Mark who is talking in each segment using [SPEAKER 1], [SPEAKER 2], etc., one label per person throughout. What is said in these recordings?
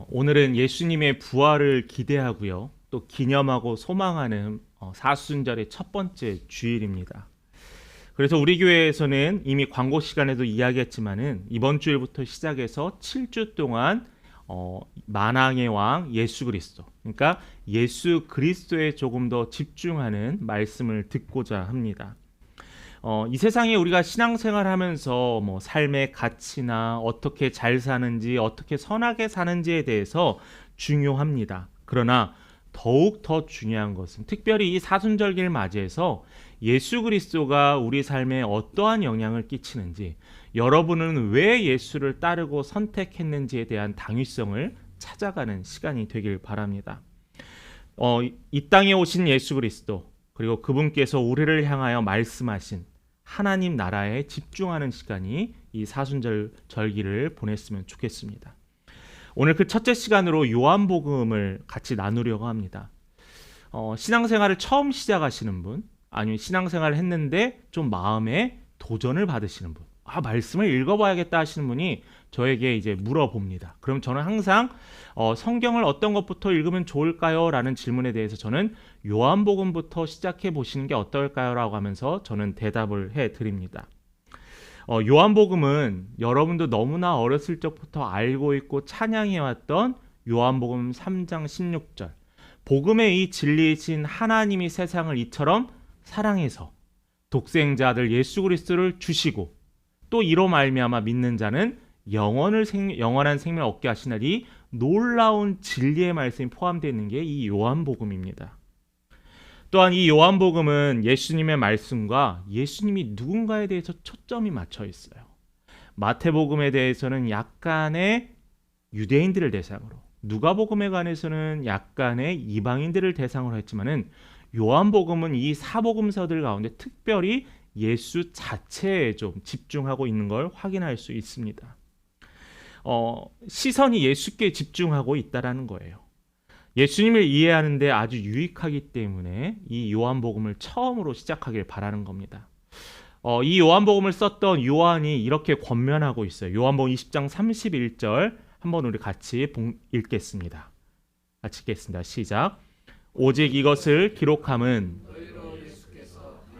[SPEAKER 1] 오늘은 예수님의 부활을 기대하고요. 또 기념하고 소망하는 사순절의 첫 번째 주일입니다. 그래서 우리 교회에서는 이미 광고 시간에도 이야기했지만은 이번 주일부터 시작해서 7주 동안 만왕의 왕 예수 그리스도, 그러니까 예수 그리스도에 조금 더 집중하는 말씀을 듣고자 합니다. 이 세상에 우리가 신앙생활하면서 삶의 가치나 어떻게 잘 사는지, 어떻게 선하게 사는지에 대해서 중요합니다. 그러나 더욱 더 중요한 것은 특별히 이 사순절기를 맞이해서 예수 그리스도가 우리 삶에 어떠한 영향을 끼치는지, 여러분은 왜 예수를 따르고 선택했는지에 대한 당위성을 찾아가는 시간이 되길 바랍니다. 이 땅에 오신 예수 그리스도, 그리고 그분께서 우리를 향하여 말씀하신 하나님 나라에 집중하는 시간이 이 사순절 절기를 보냈으면 좋겠습니다. 오늘 그 첫째 시간으로 요한복음을 같이 나누려고 합니다. 신앙생활을 처음 시작하시는 분, 아니면 신앙생활을 했는데 좀 마음에 도전을 받으시는 분, 말씀을 읽어봐야겠다 하시는 분이 저에게 이제 물어봅니다. 그럼 저는 항상 성경을 어떤 것부터 읽으면 좋을까요? 라는 질문에 대해서 저는 요한복음부터 시작해 보시는 게 어떨까요? 라고 하면서 저는 대답을 해 드립니다. 요한복음은 여러분도 너무나 어렸을 적부터 알고 있고 찬양해왔던 요한복음 3장 16절, 복음의 이 진리이신 하나님이 세상을 이처럼 사랑해서 독생자 아들 예수 그리스도를 주시고 또 이로 말미암아 믿는 자는 영원한 생명을 얻게 하시나니 놀라운 진리의 말씀이 포함되어 있는 게 이 요한복음입니다. 또한 이 요한복음은 예수님의 말씀과 예수님이 누군가에 대해서 초점이 맞춰 있어요. 마태복음에 대해서는 약간의 유대인들을 대상으로, 누가복음에 관해서는 약간의 이방인들을 대상으로 했지만은 요한복음은 이 사복음서들 가운데 특별히 예수 자체에 좀 집중하고 있는 걸 확인할 수 있습니다. 시선이 예수께 집중하고 있다라는 거예요. 예수님을 이해하는데 아주 유익하기 때문에 이 요한복음을 처음으로 시작하길 바라는 겁니다. 이 요한복음을 썼던 요한이 이렇게 권면하고 있어요. 요한복음 20장 31절 한번 우리 같이 읽겠습니다. 같이 읽겠습니다. 시작. 오직 이것을 기록함은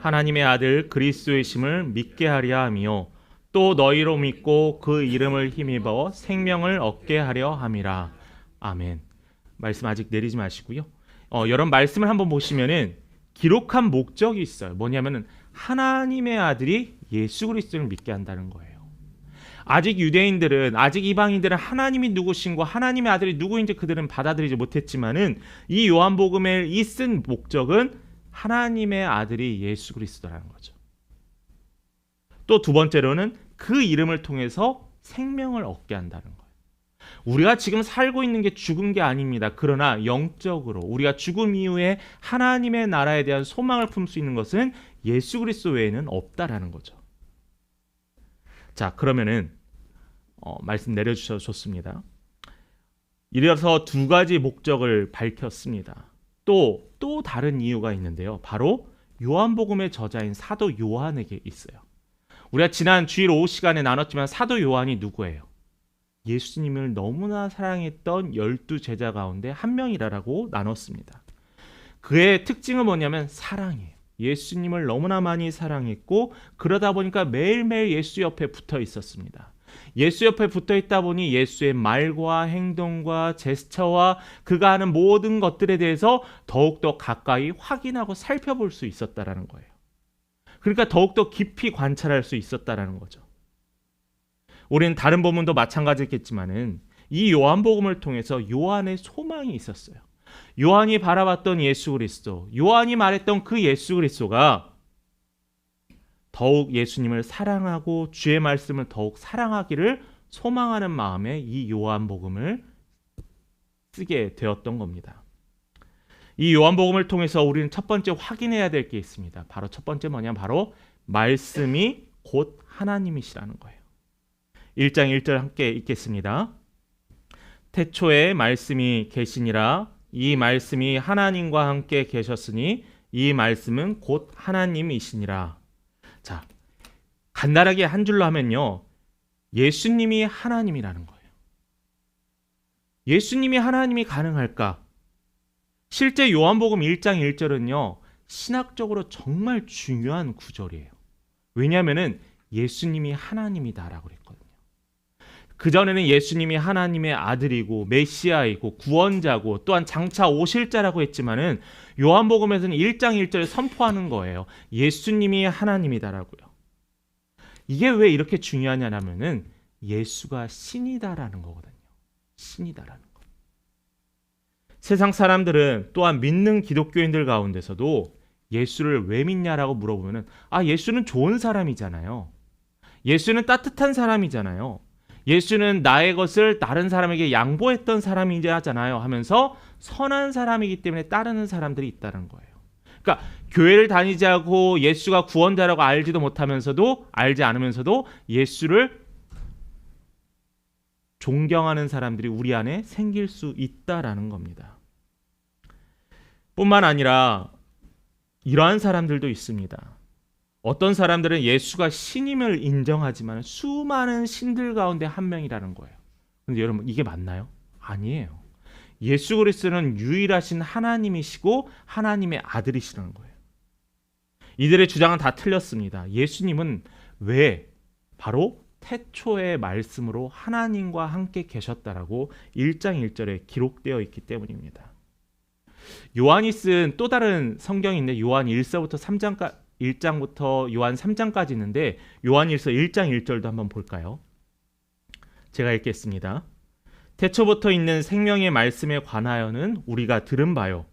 [SPEAKER 1] 하나님의 아들 그리스도의 심을 믿게 하려 함이요 또 너희로 믿고 그 이름을 힘입어 생명을 얻게 하려 함이라. 아멘. 말씀 아직 내리지 마시고요. 여러분 말씀을 한번 보시면은 기록한 목적이 있어요. 뭐냐면은 하나님의 아들이 예수 그리스도를 믿게 한다는 거예요. 아직 유대인들은, 아직 이방인들은 하나님이 누구신고 하나님의 아들이 누구인지 그들은 받아들이지 못했지만은 이 요한복음에 이 쓴 목적은 하나님의 아들이 예수 그리스도라는 거죠. 또 두 번째로는 그 이름을 통해서 생명을 얻게 한다는 거예요. 우리가 지금 살고 있는 게 죽은 게 아닙니다. 그러나 영적으로 우리가 죽음 이후에 하나님의 나라에 대한 소망을 품을 수 있는 것은 예수 그리스도 외에는 없다라는 거죠. 자, 그러면은 말씀 내려주셔서 좋습니다. 이래서 두 가지 목적을 밝혔습니다. 또 다른 이유가 있는데요. 바로 요한복음의 저자인 사도 요한에게 있어요. 우리가 지난 주일 오후 시간에 나눴지만 사도 요한이 누구예요? 예수님을 너무나 사랑했던 12제자 가운데 한 명이라고 나눴습니다. 그의 특징은 뭐냐면 사랑이에요. 예수님을 너무나 많이 사랑했고 그러다 보니까 매일매일 예수 옆에 붙어 있었습니다. 예수 옆에 붙어 있다 보니 예수의 말과 행동과 제스처와 그가 하는 모든 것들에 대해서 더욱더 가까이 확인하고 살펴볼 수 있었다라는 거예요. 그러니까 더욱더 깊이 관찰할 수 있었다라는 거죠. 우리는 다른 본문도 마찬가지겠지만은 이 요한복음을 통해서 요한의 소망이 있었어요. 요한이 바라봤던 예수 그리스도, 요한이 말했던 그 예수 그리스도가 더욱 예수님을 사랑하고 주의 말씀을 더욱 사랑하기를 소망하는 마음에 이 요한복음을 쓰게 되었던 겁니다. 이 요한복음을 통해서 우리는 첫 번째 확인해야 될 게 있습니다. 바로 첫 번째 뭐냐면 바로 말씀이 곧 하나님이시라는 거예요. 1장 1절 함께 읽겠습니다. 태초에 말씀이 계시니라. 이 말씀이 하나님과 함께 계셨으니 이 말씀은 곧 하나님이시니라. 자, 간단하게 한 줄로 하면요, 예수님이 하나님이라는 거예요. 예수님이 하나님이 가능할까? 실제 요한복음 1장 1절은요. 신학적으로 정말 중요한 구절이에요. 왜냐하면 예수님이 하나님이다라고 그랬거든요. 그전에는 예수님이 하나님의 아들이고 메시아이고 구원자고 또한 장차 오실 자라고 했지만은 요한복음에서는 1장 1절에 선포하는 거예요. 예수님이 하나님이다라고요. 이게 왜 이렇게 중요하냐면은 예수가 신이다라는 거거든요. 신이다라는 거. 세상 사람들은 또한 믿는 기독교인들 가운데서도 예수를 왜 믿냐라고 물어보면은 예수는 좋은 사람이잖아요. 예수는 따뜻한 사람이잖아요. 예수는 나의 것을 다른 사람에게 양보했던 사람이잖아요 하면서 선한 사람이기 때문에 따르는 사람들이 있다는 거예요. 그러니까 교회를 다니지 않고 예수가 구원자라고 알지 않으면서도 예수를 존경하는 사람들이 우리 안에 생길 수 있다라는 겁니다. 뿐만 아니라 이러한 사람들도 있습니다. 어떤 사람들은 예수가 신임을 인정하지만 수많은 신들 가운데 한 명이라는 거예요. 근데 여러분 이게 맞나요? 아니에요. 예수 그리스도는 유일하신 하나님이시고 하나님의 아들이시라는 거예요. 이들의 주장은 다 틀렸습니다. 예수님은 왜 바로 태초의 말씀으로 하나님과 함께 계셨다라고 1장 1절에 기록되어 있기 때문입니다. 요한이 쓴 또 다른 성경인데 요한 1장부터 요한 3장까지 있는데 요한 1장 1절도 한번 볼까요? 제가 읽겠습니다. 태초부터 있는 생명의 말씀에 관하여는 우리가 들은 바요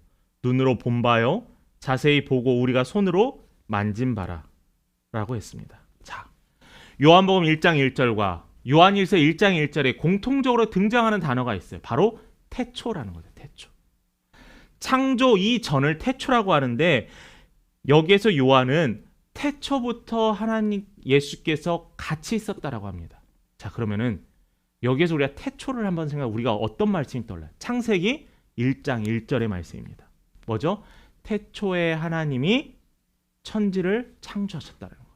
[SPEAKER 1] 눈으로 본 바요 자세히 보고 우리가 손으로 만진 바라 라고 했습니다. 자, 요한복음 1장 1절과 요한일서 1장 1절에 공통적으로 등장하는 단어가 있어요. 바로 태초라는 거죠. 태초. 창조 이전을 태초라고 하는데 여기에서 요한은 태초부터 하나님 예수께서 같이 있었다라고 합니다. 자, 그러면은 여기에서 우리가 태초를 한번 우리가 어떤 말씀이 떠올라요? 창세기 1장 1절의 말씀입니다. 뭐죠? 태초에 하나님이 천지를 창조하셨다는 거예요.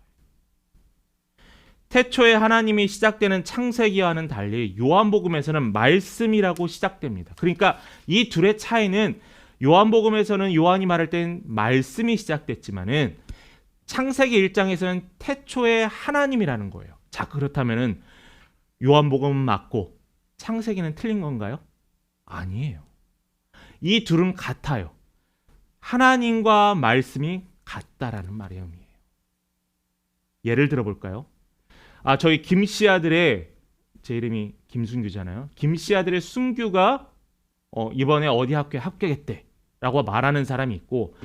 [SPEAKER 1] 태초에 하나님이 시작되는 창세기와는 달리 요한복음에서는 말씀이라고 시작됩니다. 그러니까 이 둘의 차이는 요한복음에서는 요한이 말할 땐 말씀이 시작됐지만은 창세기 1장에서는 태초에 하나님이라는 거예요. 자, 그렇다면은 요한복음은 맞고 창세기는 틀린 건가요? 아니에요. 이 둘은 같아요. 하나님과 말씀이 같다라는 말의 의미예요. 예를 들어 볼까요? 저희 김씨 아들의 제 이름이 김순규잖아요. 김씨 아들의 순규가 이번에 어디 학교에 합격했대라고 말하는 사람이 있고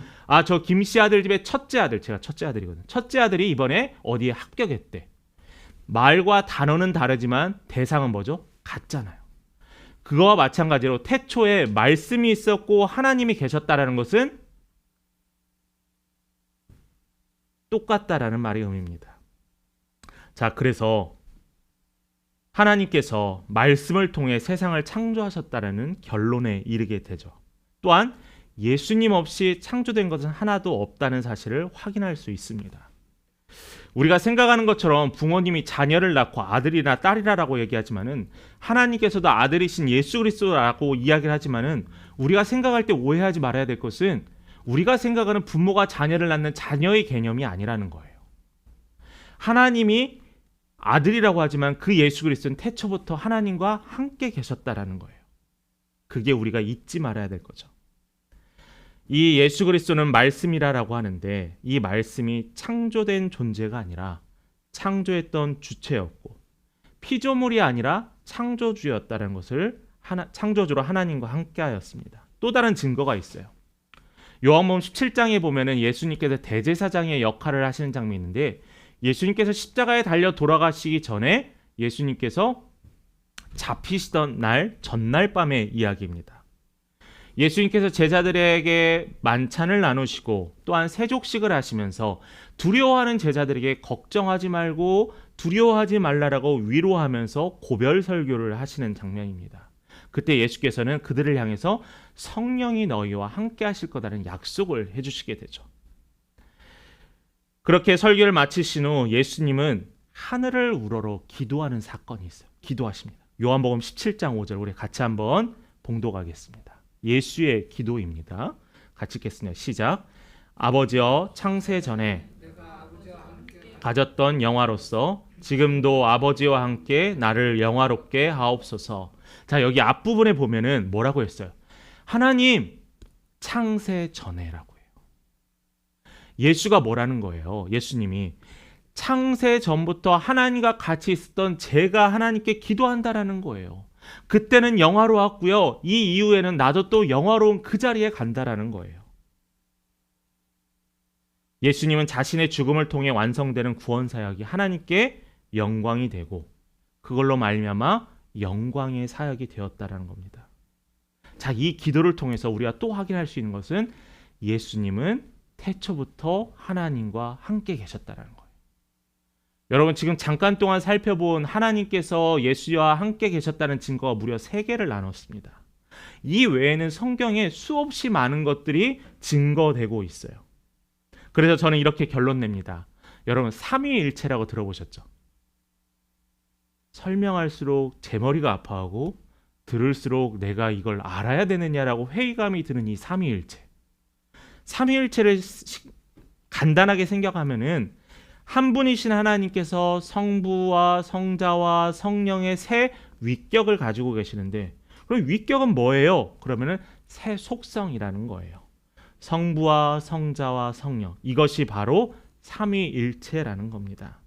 [SPEAKER 1] 저 김씨 아들 집의 첫째 아들, 제가 첫째 아들이거든요. 첫째 아들이 이번에 어디에 합격했대. 말과 단어는 다르지만 대상은 뭐죠? 같잖아요. 그거와 마찬가지로 태초에 말씀이 있었고 하나님이 계셨다라는 것은 똑같다라는 말의 의미입니다. 자, 그래서 하나님께서 말씀을 통해 세상을 창조하셨다라는 결론에 이르게 되죠. 또한 예수님 없이 창조된 것은 하나도 없다는 사실을 확인할 수 있습니다. 우리가 생각하는 것처럼 부모님이 자녀를 낳고 아들이나 딸이라고 얘기하지만은 하나님께서도 아들이신 예수 그리스도라고 이야기를 하지만은 우리가 생각할 때 오해하지 말아야 될 것은 우리가 생각하는 부모가 자녀를 낳는 자녀의 개념이 아니라는 거예요. 하나님이 아들이라고 하지만 그 예수 그리스도는 태초부터 하나님과 함께 계셨다라는 거예요. 그게 우리가 잊지 말아야 될 거죠. 이 예수 그리스도는 말씀이라고 하는데 이 말씀이 창조된 존재가 아니라 창조했던 주체였고 피조물이 아니라 창조주였다는 것을 창조주로 하나님과 함께하였습니다. 또 다른 증거가 있어요. 요한복음 17장에 보면은 예수님께서 대제사장의 역할을 하시는 장면이 있는데 예수님께서 십자가에 달려 돌아가시기 전에 예수님께서 잡히시던 날 전날 밤의 이야기입니다. 예수님께서 제자들에게 만찬을 나누시고 또한 세족식을 하시면서 두려워하는 제자들에게 걱정하지 말고 두려워하지 말라라고 위로하면서 고별 설교를 하시는 장면입니다. 그때 예수께서는 그들을 향해서 성령이 너희와 함께 하실 거다라는 약속을 해주시게 되죠. 그렇게 설교를 마치신 후 예수님은 하늘을 우러러 기도하는 사건이 있어요. 기도하십니다. 요한복음 17장 5절 우리 같이 한번 봉독하겠습니다. 예수의 기도입니다. 같이 읽겠습니다. 시작. 아버지여, 창세 전에 가졌던 영화로서 지금도 아버지와 함께 나를 영화롭게 하옵소서. 자, 여기 앞부분에 보면은 뭐라고 했어요? 하나님, 창세 전에라고 해요. 예수가 뭐라는 거예요? 예수님이 창세 전부터 하나님과 같이 있었던 제가 하나님께 기도한다라는 거예요. 그때는 영화로웠고요. 이 이후에는 나도 또 영화로운 그 자리에 간다라는 거예요. 예수님은 자신의 죽음을 통해 완성되는 구원 사역이 하나님께 영광이 되고 그걸로 말미암아 영광의 사역이 되었다라는 겁니다. 자, 이 기도를 통해서 우리가 또 확인할 수 있는 것은 예수님은 태초부터 하나님과 함께 계셨다라는 거예요. 여러분, 지금 잠깐 동안 살펴본 하나님께서 예수와 함께 계셨다는 증거가 무려 3개를 나눴습니다. 이 외에는 성경에 수없이 많은 것들이 증거되고 있어요. 그래서 저는 이렇게 결론 냅니다. 여러분, 삼위일체라고 들어보셨죠? 설명할수록 제 머리가 아파하고 들을수록 내가 이걸 알아야 되느냐라고 회의감이 드는 이 삼위일체. 삼위일체를 간단하게 생각하면은 한 분이신 하나님께서 성부와 성자와 성령의 세 위격을 가지고 계시는데, 그럼 위격은 뭐예요? 그러면은 세 속성이라는 거예요. 성부와 성자와 성령, 이것이 바로 삼위일체라는 겁니다.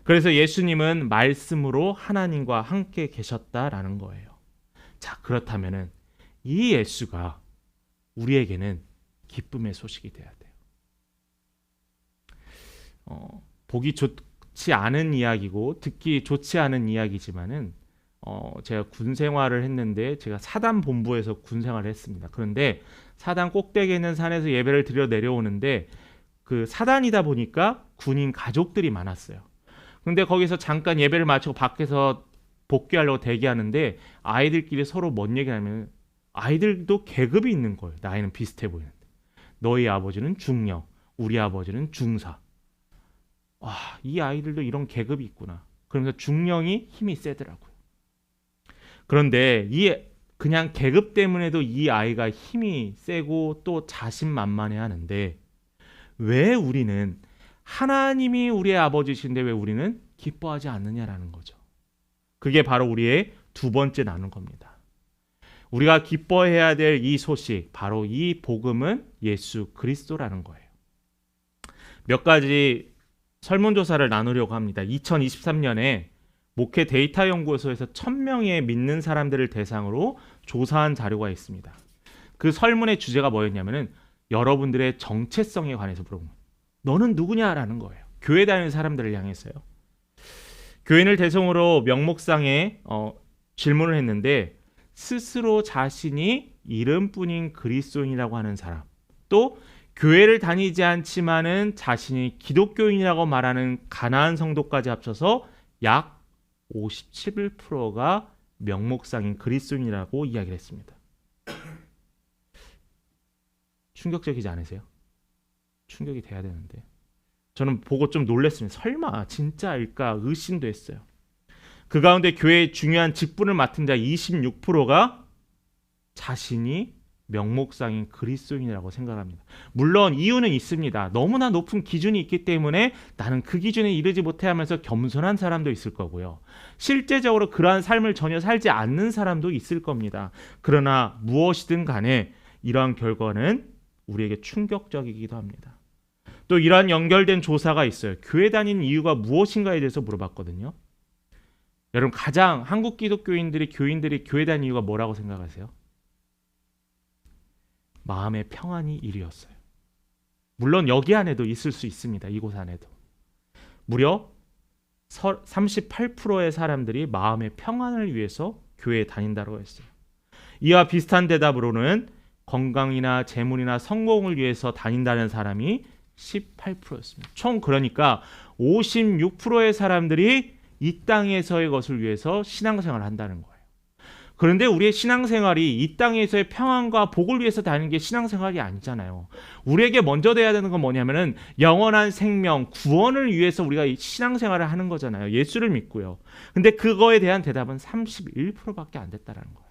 [SPEAKER 1] 그래서 예수님은 말씀으로 하나님과 함께 계셨다라는 거예요. 자, 그렇다면은 이 예수가 우리에게는 기쁨의 소식이 돼야 돼요. 보기 좋지 않은 이야기고 듣기 좋지 않은 이야기지만은 제가 군 생활을 했는데 제가 사단 본부에서 군 생활을 했습니다. 그런데 사단 꼭대기에 있는 산에서 예배를 드려 내려오는데 그 사단이다 보니까 군인 가족들이 많았어요. 근데 거기서 잠깐 예배를 마치고 밖에서 복귀하려고 대기하는데 아이들끼리 서로 뭔 얘기하냐면 아이들도 계급이 있는 거예요. 나이는 비슷해 보이는데. 너희 아버지는 중령, 우리 아버지는 중사. 와, 이 아이들도 이런 계급이 있구나. 그러면서 중령이 힘이 세더라고요. 그런데 이 그냥 계급 때문에도 이 아이가 힘이 세고 또 자신만만해 하는데 왜 우리는 하나님이 우리의 아버지신데 왜 우리는 기뻐하지 않느냐라는 거죠. 그게 바로 우리의 두 번째 나눈 겁니다. 우리가 기뻐해야 될 이 소식, 바로 이 복음은 예수 그리스도라는 거예요. 몇 가지 설문조사를 나누려고 합니다. 2023년에 목회 데이터 연구소에서 1000명의 믿는 사람들을 대상으로 조사한 자료가 있습니다. 그 설문의 주제가 뭐였냐면은 여러분들의 정체성에 관해서 물어본 거예요. 너는 누구냐라는 거예요. 교회 다니는 사람들을 향해서요. 교인을 대상으로 명목상에 질문을 했는데 스스로 자신이 이름뿐인 그리스도인이라고 하는 사람, 또 교회를 다니지 않지만은 자신이 기독교인이라고 말하는 가나안 성도까지 합쳐서 약 57%가 명목상인 그리스도인이라고 이야기를 했습니다. 충격적이지 않으세요? 충격이 돼야 되는데 저는 보고 좀 놀랐습니다. 설마 진짜일까 의심도 했어요. 그 가운데 교회의 중요한 직분을 맡은 자 26%가 자신이 명목상인 그리스도인이라고 생각합니다. 물론 이유는 있습니다. 너무나 높은 기준이 있기 때문에 나는 그 기준에 이르지 못해 하면서 겸손한 사람도 있을 거고요. 실제적으로 그러한 삶을 전혀 살지 않는 사람도 있을 겁니다. 그러나 무엇이든 간에 이러한 결과는 우리에게 충격적이기도 합니다. 또 이러한 연결된 조사가 있어요. 교회 다니는 이유가 무엇인가에 대해서 물어봤거든요. 여러분, 가장 한국 기독교인들이 교인들이 교회 다니는 이유가 뭐라고 생각하세요? 마음의 평안이 1위였어요. 물론 여기 안에도 있을 수 있습니다. 이곳 안에도. 무려 38%의 사람들이 마음의 평안을 위해서 교회에 다닌다고 했어요. 이와 비슷한 대답으로는 건강이나 재물이나 성공을 위해서 다닌다는 사람이 18%였습니다. 총 그러니까 56%의 사람들이 이 땅에서의 것을 위해서 신앙생활을 한다는 거예요. 그런데 우리의 신앙생활이 이 땅에서의 평안과 복을 위해서 다니는 게 신앙생활이 아니잖아요. 우리에게 먼저 돼야 되는 건 뭐냐면은 영원한 생명, 구원을 위해서 우리가 신앙생활을 하는 거잖아요. 예수를 믿고요. 근데 그거에 대한 대답은 31%밖에 안 됐다라는 거예요.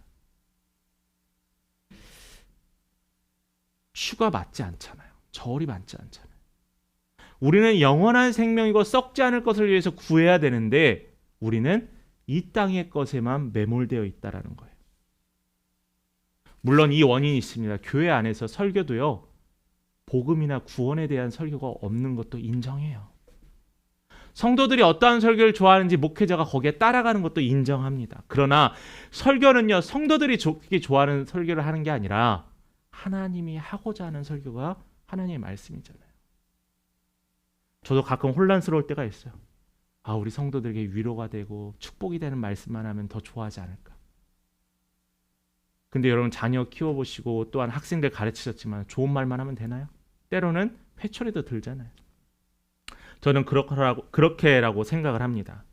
[SPEAKER 1] 추가 맞지 않잖아요. 절이 맞지 않잖아요. 우리는 영원한 생명이고 썩지 않을 것을 위해서 구해야 되는데 우리는 이 땅의 것에만 매몰되어 있다라는 거예요. 물론 이 원인이 있습니다. 교회 안에서 설교도요. 복음이나 구원에 대한 설교가 없는 것도 인정해요. 성도들이 어떠한 설교를 좋아하는지 목회자가 거기에 따라가는 것도 인정합니다. 그러나 설교는요. 성도들이 좋아하는 설교를 하는 게 아니라 하나님이 하고자 하는 설교가 하나님의 말씀이잖아요. 저도 가끔 혼란스러울 때가 있어요. 우리 성도들에게 위로가 되고 축복이 되는 말씀만 하면 더 좋아하지 않을까. 근데 여러분 자녀 키워보시고 또한 학생들 가르치셨지만 좋은 말만 하면 되나요? 때로는 회초리도 들잖아요. 저는 그렇게라고 생각을 합니다.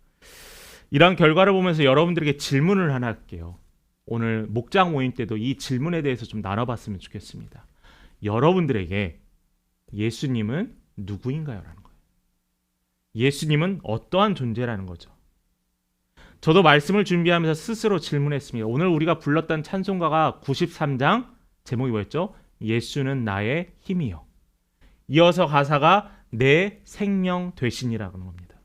[SPEAKER 1] 이런 결과를 보면서 여러분들에게 질문을 하나 할게요. 오늘 목장 모임 때도 이 질문에 대해서 좀 나눠봤으면 좋겠습니다. 여러분들에게 예수님은 누구인가요? 라는 거예요. 예수님은 어떠한 존재라는 거죠. 저도 말씀을 준비하면서 스스로 질문했습니다. 오늘 우리가 불렀던 찬송가가 93장 제목이 뭐였죠? 예수는 나의 힘이요. 이어서 가사가 내 생명 되시니라는 겁니다.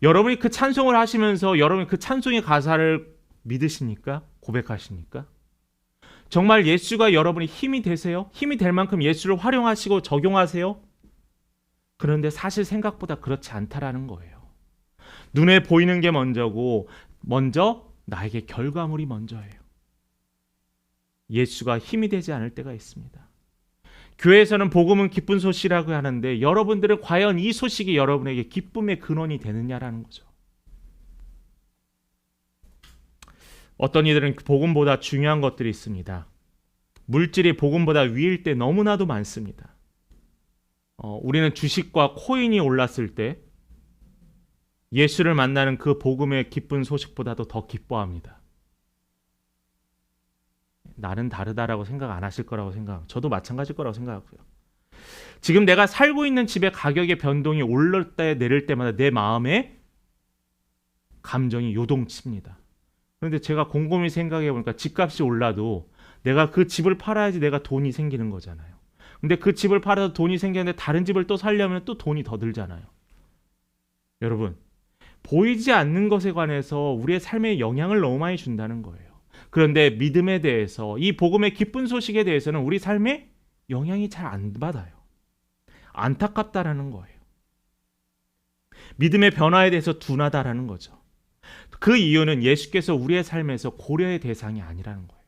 [SPEAKER 1] 여러분이 그 찬송을 하시면서 여러분이 그 찬송의 가사를 믿으십니까? 고백하십니까? 정말 예수가 여러분의 힘이 되세요? 힘이 될 만큼 예수를 활용하시고 적용하세요? 그런데 사실 생각보다 그렇지 않다라는 거예요. 눈에 보이는 게 먼저고 먼저 나에게 결과물이 먼저예요. 예수가 힘이 되지 않을 때가 있습니다. 교회에서는 복음은 기쁜 소식이라고 하는데 여러분들은 과연 이 소식이 여러분에게 기쁨의 근원이 되느냐라는 거죠. 어떤 이들은 복음보다 중요한 것들이 있습니다. 물질이 복음보다 위일 때 너무나도 많습니다. 우리는 주식과 코인이 올랐을 때 예수를 만나는 그 복음의 기쁜 소식보다도 더 기뻐합니다. 나는 다르다라고 생각 안 하실 거라고 생각하고 저도 마찬가지일 거라고 생각하고요. 지금 내가 살고 있는 집의 가격의 변동이 오를 때 내릴 때마다 내 마음에 감정이 요동칩니다. 그런데 제가 곰곰이 생각해 보니까 집값이 올라도 내가 그 집을 팔아야지 내가 돈이 생기는 거잖아요. 근데 그 집을 팔아서 돈이 생겼는데 다른 집을 또 살려면 또 돈이 더 들잖아요. 여러분, 보이지 않는 것에 관해서 우리의 삶에 영향을 너무 많이 준다는 거예요. 그런데 믿음에 대해서 이 복음의 기쁜 소식에 대해서는 우리 삶에 영향이 잘 안 받아요. 안타깝다라는 거예요. 믿음의 변화에 대해서 둔하다라는 거죠. 그 이유는 예수께서 우리의 삶에서 고려의 대상이 아니라는 거예요.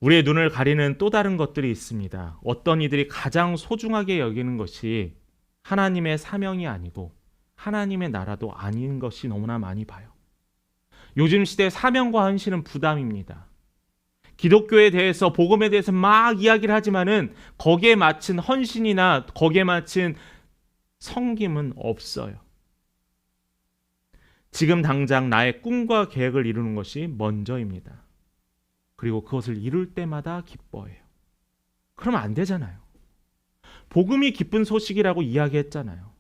[SPEAKER 1] 우리의 눈을 가리는 또 다른 것들이 있습니다. 어떤 이들이 가장 소중하게 여기는 것이 하나님의 사명이 아니고 하나님의 나라도 아닌 것이 너무나 많이 봐요. 요즘 시대의 사명과 헌신은 부담입니다. 기독교에 대해서 복음에 대해서 막 이야기를 하지만은 거기에 맞춘 헌신이나 거기에 맞춘 섬김은 없어요. 지금 당장 나의 꿈과 계획을 이루는 것이 먼저입니다. 그리고 그것을 이룰 때마다 기뻐해요. 그러면 안 되잖아요. 복음이 기쁜 소식이라고 이야기했잖아요.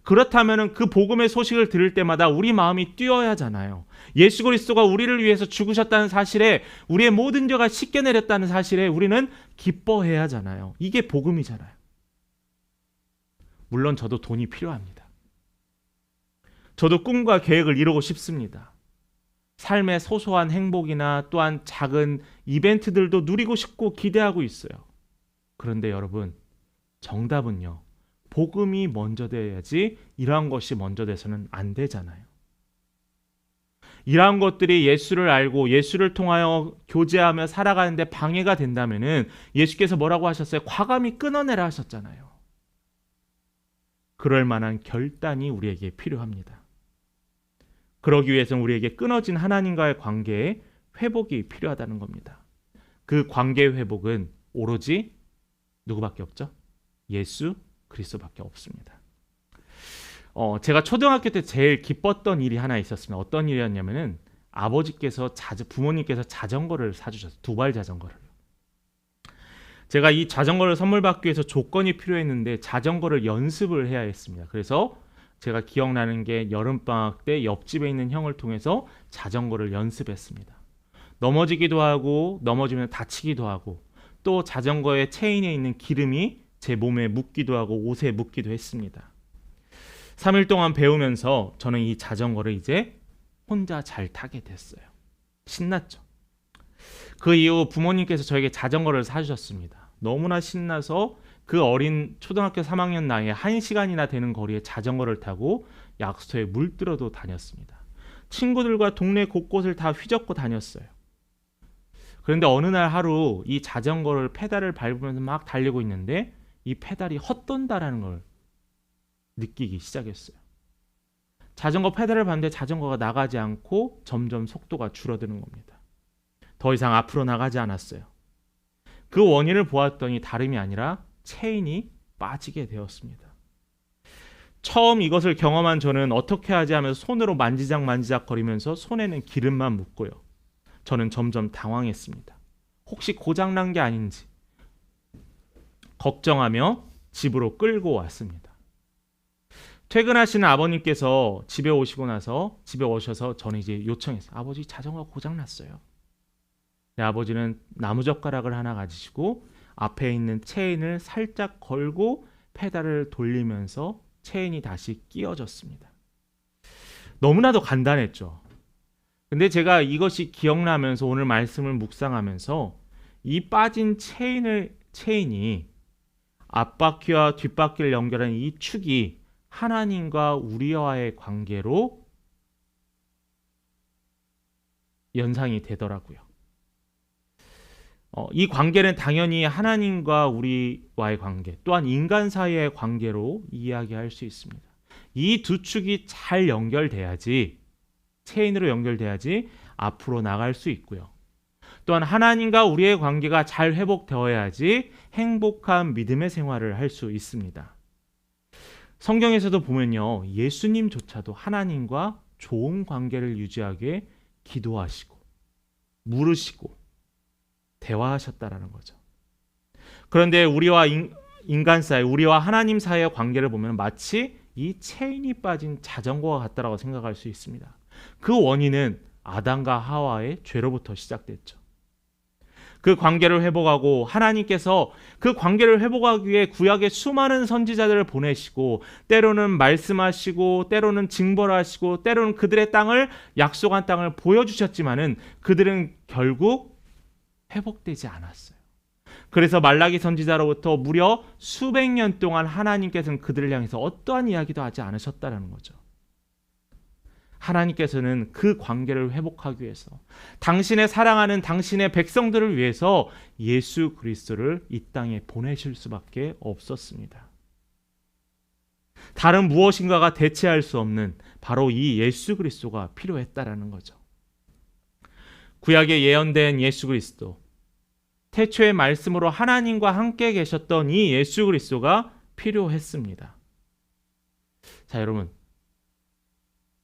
[SPEAKER 1] 그렇다면 그 복음의 소식을 들을 때마다 우리 마음이 뛰어야 하잖아요. 예수 그리스도가 우리를 위해서 죽으셨다는 사실에 우리의 모든 죄가 씻겨내렸다는 사실에 우리는 기뻐해야 하잖아요. 이게 복음이잖아요. 물론 저도 돈이 필요합니다. 저도 꿈과 계획을 이루고 싶습니다. 삶의 소소한 행복이나 또한 작은 이벤트들도 누리고 싶고 기대하고 있어요. 그런데 여러분, 정답은요. 복음이 먼저 돼야지 이러한 것이 먼저 돼서는 안 되잖아요. 이러한 것들이 예수를 알고 예수를 통하여 교제하며 살아가는데 방해가 된다면은 예수께서 뭐라고 하셨어요? 과감히 끊어내라 하셨잖아요. 그럴 만한 결단이 우리에게 필요합니다. 그러기 위해서는 우리에게 끊어진 하나님과의 관계에 회복이 필요하다는 겁니다. 그 관계 회복은 오로지 누구밖에 없죠? 예수 그리스도밖에 없습니다. 제가 초등학교 때 제일 기뻤던 일이 하나 있었습니다. 어떤 일이었냐면은 아버지께서 부모님께서 자전거를 사주셨어요. 두발 자전거를. 제가 이 자전거를 선물 받기 위해서 조건이 필요했는데 자전거를 연습을 해야 했습니다. 그래서 제가 기억나는 게 여름방학 때 옆집에 있는 형을 통해서 자전거를 연습했습니다. 넘어지기도 하고 넘어지면 다치기도 하고 또 자전거의 체인에 있는 기름이 제 몸에 묻기도 하고 옷에 묻기도 했습니다. 3일 동안 배우면서 저는 이 자전거를 이제 혼자 잘 타게 됐어요. 신났죠. 그 이후 부모님께서 저에게 자전거를 사주셨습니다. 너무나 신나서 그 어린 초등학교 3학년 나이에 1시간이나 되는 거리에 자전거를 타고 약수터에 물들어도 다녔습니다. 친구들과 동네 곳곳을 다 휘젓고 다녔어요. 그런데 어느 날 하루 이 자전거를 페달을 밟으면서 막 달리고 있는데 이 페달이 헛돈다라는 걸 느끼기 시작했어요. 자전거 페달을 밟는데 자전거가 나가지 않고 점점 속도가 줄어드는 겁니다. 더 이상 앞으로 나가지 않았어요. 그 원인을 보았더니 다름이 아니라 체인이 빠지게 되었습니다. 처음 이것을 경험한 저는 어떻게 하지 하면서 손으로 만지작 거리면서 손에는 기름만 묻고요. 저는 점점 당황했습니다. 혹시 고장난 게 아닌지 걱정하며 집으로 끌고 왔습니다. 퇴근하시는 아버님께서 집에 오셔서 저는 이제 요청했어요. 아버지, 자전거 고장났어요. 네, 아버지는 나무젓가락을 하나 가지시고 앞에 있는 체인을 살짝 걸고 페달을 돌리면서 체인이 다시 끼워졌습니다. 너무나도 간단했죠. 근데 제가 이것이 기억나면서 오늘 말씀을 묵상하면서 이 빠진 체인이 앞바퀴와 뒷바퀴를 연결하는 이 축이 하나님과 우리와의 관계로 연상이 되더라고요. 이 관계는 당연히 하나님과 우리와의 관계, 또한 인간 사이의 관계로 이야기할 수 있습니다. 이 두 축이 잘 연결돼야지, 체인으로 연결돼야지 앞으로 나갈 수 있고요. 또한 하나님과 우리의 관계가 잘 회복되어야지 행복한 믿음의 생활을 할 수 있습니다. 성경에서도 보면요, 예수님조차도 하나님과 좋은 관계를 유지하게 기도하시고 물으시고 대화하셨다라는 거죠. 그런데 우리와 인간 사이, 우리와 하나님 사이의 관계를 보면 마치 이 체인이 빠진 자전거와 같다라고 생각할 수 있습니다. 그 원인은 아담과 하와의 죄로부터 시작됐죠. 그 관계를 회복하고 하나님께서 그 관계를 회복하기 위해 구약에 수많은 선지자들을 보내시고 때로는 말씀하시고 때로는 징벌하시고 때로는 그들의 땅을 약속한 땅을 보여주셨지만은 그들은 결국 회복되지 않았어요. 그래서 말라기 선지자로부터 무려 수백 년 동안 하나님께서는 그들을 향해서 어떠한 이야기도 하지 않으셨다는 거죠. 하나님께서는 그 관계를 회복하기 위해서 당신의 사랑하는 당신의 백성들을 위해서 예수 그리스도를 이 땅에 보내실 수밖에 없었습니다. 다른 무엇인가가 대체할 수 없는 바로 이 예수 그리스도가 필요했다라는 거죠. 구약에 예언된 예수 그리스도, 태초의 말씀으로 하나님과 함께 계셨던 이 예수 그리스도가 필요했습니다. 자, 여러분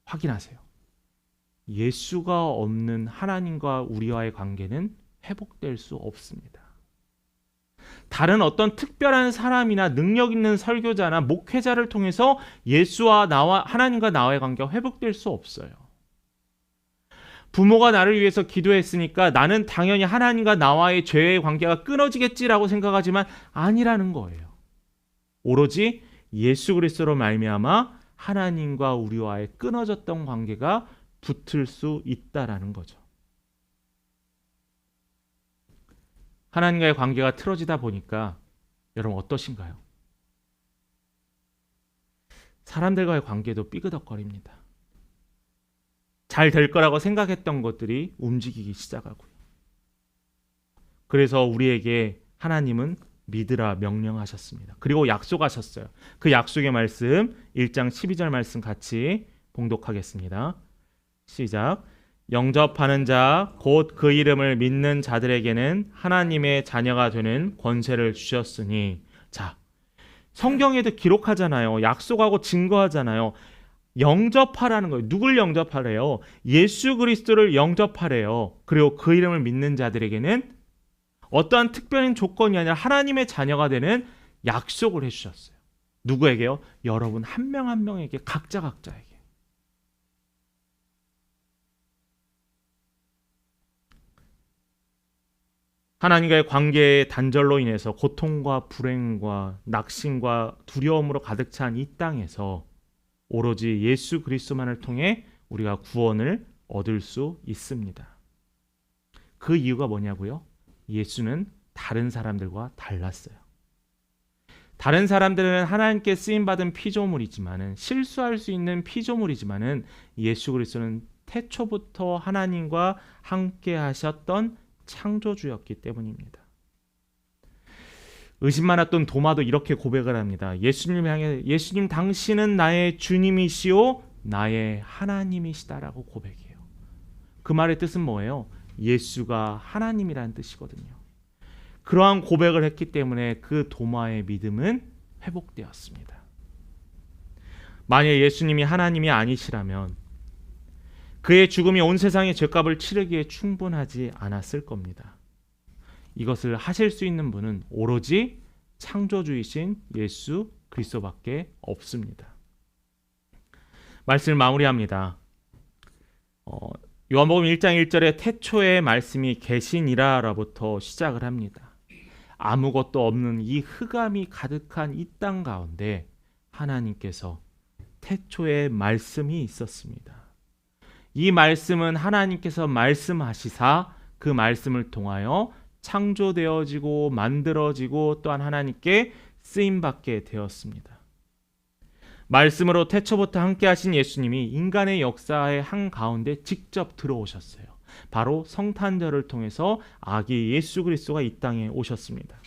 [SPEAKER 1] 확인하세요. 예수가 없는 하나님과 우리와의 관계는 회복될 수 없습니다. 다른 어떤 특별한 사람이나 능력 있는 설교자나 목회자를 통해서 예수와 하나님과 나와의 관계가 회복될 수 없어요. 부모가 나를 위해서 기도했으니까 나는 당연히 하나님과 나와의 죄의 관계가 끊어지겠지라고 생각하지만 아니라는 거예요. 오로지 예수 그리스도로 말미암아 하나님과 우리와의 끊어졌던 관계가 붙을 수 있다라는 거죠. 하나님과의 관계가 틀어지다 보니까 여러분 어떠신가요? 사람들과의 관계도 삐그덕거립니다. 잘 될 거라고 생각했던 것들이 움직이기 시작하고요. 그래서 우리에게 하나님은 믿으라 명령하셨습니다. 그리고 약속하셨어요. 그 약속의 말씀 1장 12절 말씀 같이 봉독하겠습니다. 시작. 영접하는 자 곧 그 이름을 믿는 자들에게는 하나님의 자녀가 되는 권세를 주셨으니. 자, 성경에도 기록하잖아요. 약속하고 증거하잖아요. 영접하라는 거예요. 누굴 영접하래요? 예수 그리스도를 영접하래요. 그리고 그 이름을 믿는 자들에게는 어떠한 특별한 조건이 아니라 하나님의 자녀가 되는 약속을 해주셨어요. 누구에게요? 여러분 한 명 한 명에게, 각자에게. 하나님과의 관계의 단절로 인해서 고통과 불행과 낙심과 두려움으로 가득 찬 이 땅에서 오로지 예수 그리스도만을 통해 우리가 구원을 얻을 수 있습니다. 그 이유가 뭐냐고요? 예수는 다른 사람들과 달랐어요. 다른 사람들은 하나님께 쓰임받은 피조물이지만은, 실수할 수 있는 피조물이지만은, 예수 그리스도는 태초부터 하나님과 함께 하셨던 창조주였기 때문입니다. 의심 많았던 도마도 이렇게 고백을 합니다. 예수님 향해, 예수님 당신은 나의 주님이시오 나의 하나님이시다라고 고백해요. 그 말의 뜻은 뭐예요? 예수가 하나님이라는 뜻이거든요. 그러한 고백을 했기 때문에 그 도마의 믿음은 회복되었습니다. 만약 예수님이 하나님이 아니시라면 그의 죽음이 온 세상의 죄값을 치르기에 충분하지 않았을 겁니다. 이것을 하실 수 있는 분은 오로지 창조주이신 예수 그리스도밖에 없습니다. 말씀을 마무리합니다. 요한복음 1장 1절에 태초에 말씀이 계시니라로부터 시작을 합니다. 아무것도 없는 이 흑암이 가득한 이 땅 가운데 하나님께서 태초에 말씀이 있었습니다. 이 말씀은 하나님께서 말씀하시사 그 말씀을 통하여 창조되어지고 만들어지고 또한 하나님께 쓰임받게 되었습니다. 말씀으로 태초부터 함께 하신 예수님이 인간의 역사의 한가운데 직접 들어오셨어요. 바로 성탄절을 통해서 아기 예수 그리스도가 이 땅에 오셨습니다.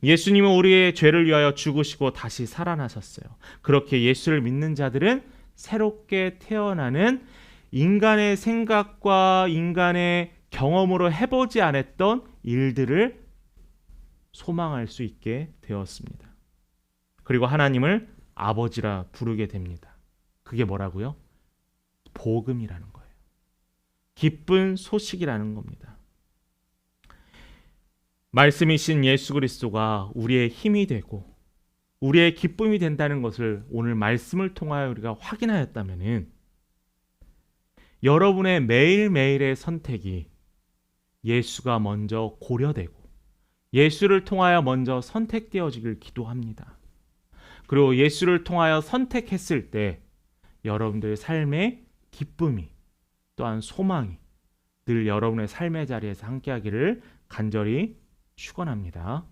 [SPEAKER 1] 예수님은 우리의 죄를 위하여 죽으시고 다시 살아나셨어요. 그렇게 예수를 믿는 자들은 새롭게 태어나는 인간의 생각과 인간의 경험으로 해보지 않았던 일들을 소망할 수 있게 되었습니다. 그리고 하나님을 아버지라 부르게 됩니다. 그게 뭐라고요? 복음이라는 거예요. 기쁜 소식이라는 겁니다. 말씀이신 예수 그리스도가 우리의 힘이 되고 우리의 기쁨이 된다는 것을 오늘 말씀을 통하여 우리가 확인하였다면은 여러분의 매일매일의 선택이 예수가 먼저 고려되고 예수를 통하여 먼저 선택되어지길 기도합니다. 그리고 예수를 통하여 선택했을 때 여러분들의 삶의 기쁨이 또한 소망이 늘 여러분의 삶의 자리에서 함께하기를 간절히 축원합니다.